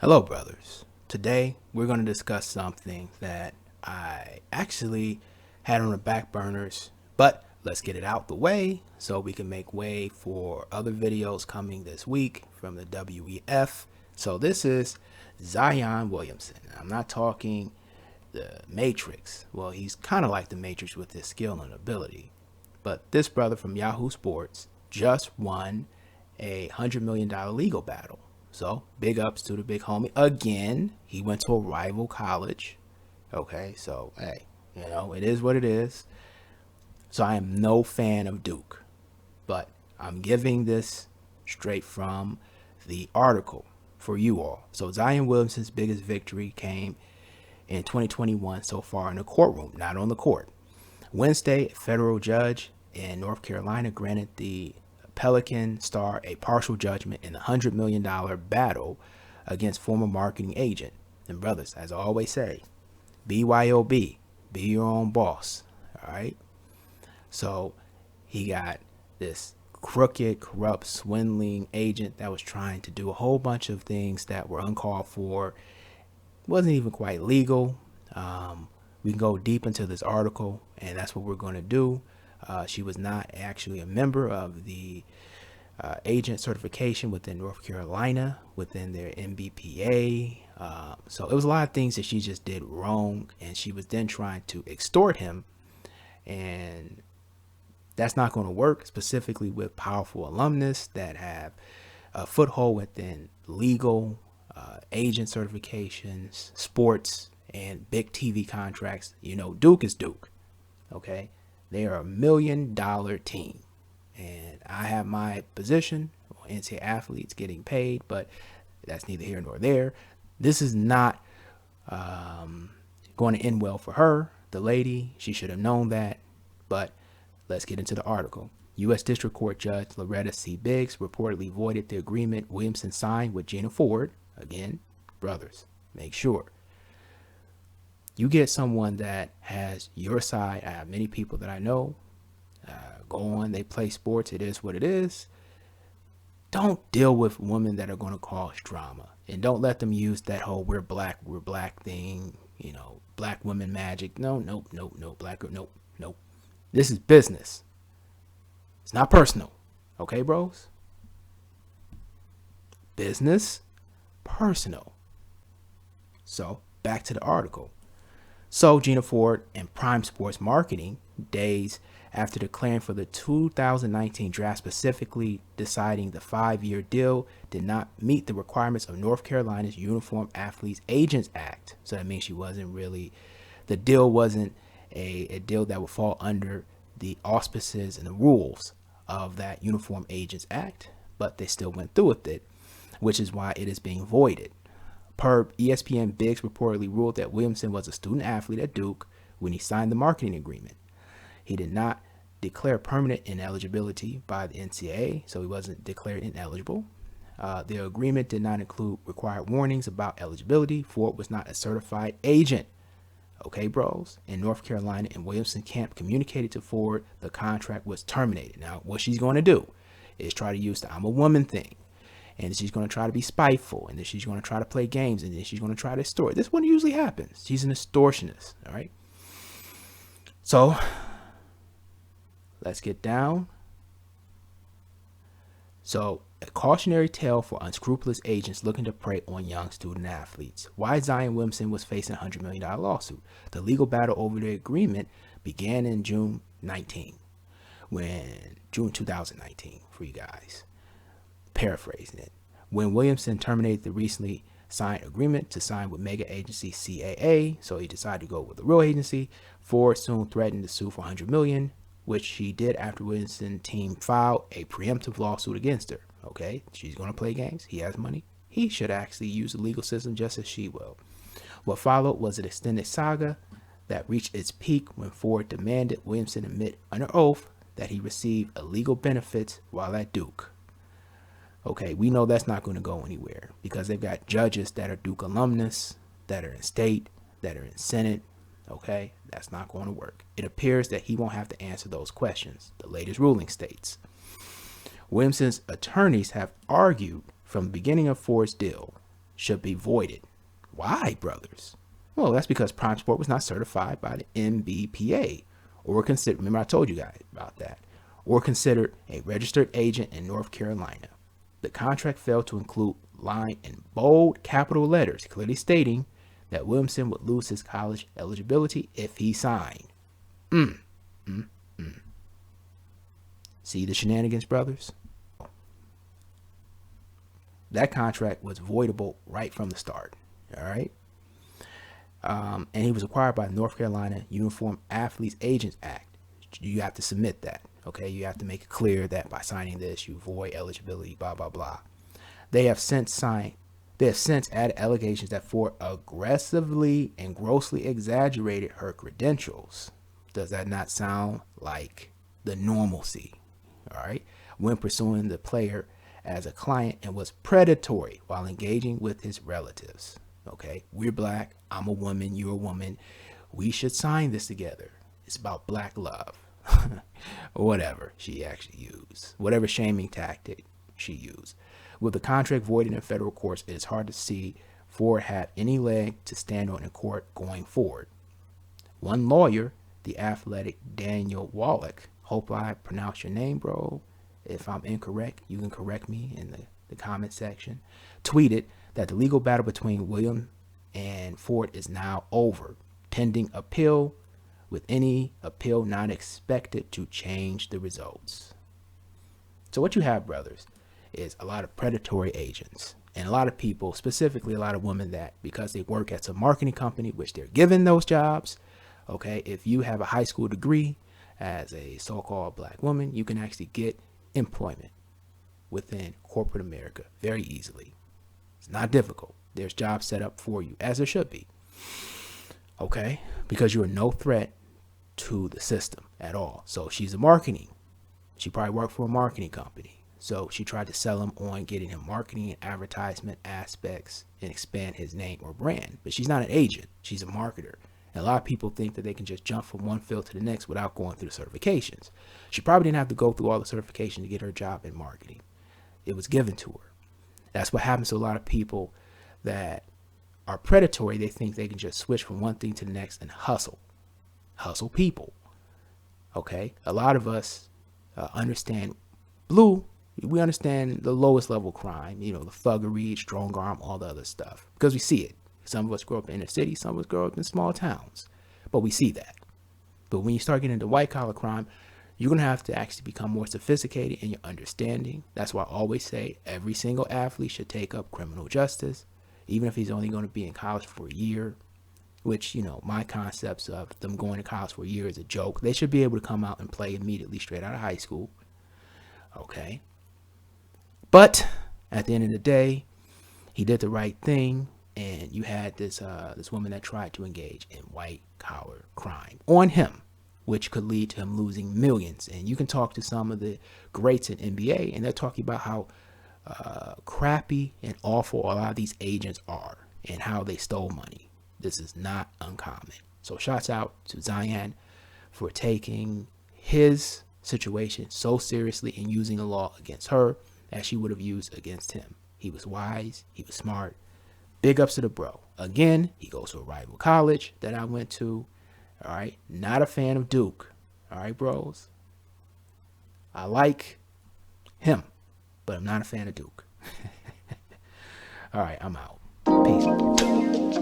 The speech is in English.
Hello, brothers. Today, we're going to discuss something that I actually had on the back burners, but let's get it out the way so we can make way for other videos coming this week from the WEF. So this is Zion Williamson. I'm not talking the Matrix. Well, he's kind of like the Matrix with his skill and ability. But this brother from Yahoo Sports just won a $100 million legal battle. So big ups to the big homie. Again, he went to a rival college. Okay, so hey, it is what it is. So I am no fan of Duke, but I'm giving this straight from the article for you all. So Zion Williamson's biggest victory came in 2021 so far in the courtroom, not on the court. Wednesday, a federal judge in North Carolina granted the Pelican star a partial judgment in the $100 million battle against former marketing agent. And brothers, as I always say, BYOB, be your own boss. All right. So he got this crooked, corrupt, swindling agent that was trying to do a whole bunch of things that were uncalled for. Wasn't even quite legal. We can go deep into this article, and that's what we're going to do. She was not actually a member of the agent certification within North Carolina, within their MBPA. So it was a lot of things that she just did wrong, and she was then trying to extort him. And that's not going to work, specifically with powerful alumnus that have a foothold within legal, agent certifications, sports, and big TV contracts. Duke is Duke. Okay. They are $1 million team. And I have my position on NCAA athletes getting paid, but that's neither here nor there. This is not going to end well for her, the lady. She should have known that. But let's get into the article. U.S. District Court Judge Loretta C. Biggs reportedly voided the agreement Williamson signed with Gina Ford. Again, brothers, make sure you get someone that has your side. I have many people that I know go on, they play sports. It is what it is. Don't deal with women that are going to cause drama, and don't let them use that whole we're black thing, black women magic. No, black girl, nope. This is business. It's not personal. Okay, bros? Business, personal. So back to the article. So Gina Ford and Prime Sports Marketing, days after declaring for the 2019 draft, specifically deciding the 5-year deal did not meet the requirements of North Carolina's Uniform Athletes Agents Act. So that means the deal wasn't a deal that would fall under the auspices and the rules of that Uniform Agents Act, but they still went through with it, which is why it is being voided. Per ESPN, Biggs reportedly ruled that Williamson was a student athlete at Duke when he signed the marketing agreement. He did not declare permanent ineligibility by the NCAA, so he wasn't declared ineligible. The agreement did not include required warnings about eligibility. Ford was not a certified agent. Okay, bros. In North Carolina, and Williamson camp communicated to Ford the contract was terminated. Now, what she's going to do is try to use the I'm a woman thing. And she's going to try to be spiteful, and then she's going to try to play games, and then she's going to try to extort. This is what usually happens. She's an extortionist, all right? So, let's get down. So, a cautionary tale for unscrupulous agents looking to prey on young student athletes. Why Zion Williamson was facing a $100 million lawsuit. The legal battle over the agreement began in June 2019, for you guys. Paraphrasing it. When Williamson terminated the recently signed agreement to sign with mega agency CAA, so he decided to go with the real agency, Ford soon threatened to sue for $100 million, which she did after Williamson's team filed a preemptive lawsuit against her. Okay, she's going to play games. He has money. He should actually use the legal system just as she will. What followed was an extended saga that reached its peak when Ford demanded Williamson admit under oath that he received illegal benefits while at Duke. Okay, we know that's not going to go anywhere because they've got judges that are Duke alumnus, that are in state, that are in Senate. Okay, that's not going to work. It appears that he won't have to answer those questions, the latest ruling states. Williamson's attorneys have argued from the beginning of Ford's deal should be voided. Why, brothers? Well, that's because Prime Sport was not certified by the NBPA, or considered, remember I told you guys about that, or considered a registered agent in North Carolina. The contract failed to include line in bold capital letters, clearly stating that Williamson would lose his college eligibility if he signed. See the shenanigans, brothers? That contract was voidable right from the start. All right. And he was acquired by the North Carolina Uniform Athletes Agents Act. You have to submit that. Okay. You have to make it clear that by signing this, you void eligibility, blah, blah, blah. They have since added allegations that Ford aggressively and grossly exaggerated her credentials. Does that not sound like the normalcy? All right. When pursuing the player as a client and was predatory while engaging with his relatives. Okay. We're black. I'm a woman. You're a woman. We should sign this together. It's about black love. Whatever she actually used. Whatever shaming tactic she used. With the contract voided in federal courts, it is hard to see Ford have any leg to stand on in court going forward. One lawyer, the athletic Daniel Wallach, hope I pronounce your name, bro. If I'm incorrect, you can correct me in the comment section. Tweeted that the legal battle between William and Ford is now over, pending appeal, with any appeal not expected to change the results. So what you have, brothers, is a lot of predatory agents and a lot of people, specifically a lot of women, that because they work at a marketing company, which they're given those jobs. Okay, if you have a high school degree as a so-called black woman, you can actually get employment within corporate America very easily. It's not difficult. There's jobs set up for you, as there should be. Okay, because you are no threat to the system at all. So she's a marketing. She probably worked for a marketing company. So she tried to sell him on getting him marketing and advertisement aspects and expand his name or brand. But she's not an agent. She's a marketer. And a lot of people think that they can just jump from one field to the next without going through the certifications. She probably didn't have to go through all the certifications to get her job in marketing. It was given to her. That's what happens to a lot of people that are predatory. They think they can just switch from one thing to the next and hustle people. Okay. A lot of us understand blue. We understand the lowest level crime, the thuggery, strong arm, all the other stuff, because we see it. Some of us grow up in inner city, some of us grow up in small towns, but we see that. But when you start getting into white collar crime, you're going to have to actually become more sophisticated in your understanding. That's why I always say every single athlete should take up criminal justice, even if he's only going to be in college for a year, which, my concepts of them going to college for a year is a joke. They should be able to come out and play immediately straight out of high school. Okay. But at the end of the day, he did the right thing. And you had this woman that tried to engage in white collar crime on him, which could lead to him losing millions. And you can talk to some of the greats in NBA, and they're talking about how crappy and awful a lot of these agents are and how they stole money. This is not uncommon. So shouts out to Zion for taking his situation so seriously and using the law against her as she would have used against him. He was wise. He was smart. Big ups to the bro. Again, he goes to a rival college that I went to. All right. Not a fan of Duke. All right, bros. I like him, but I'm not a fan of Duke. All right, I'm out. Peace.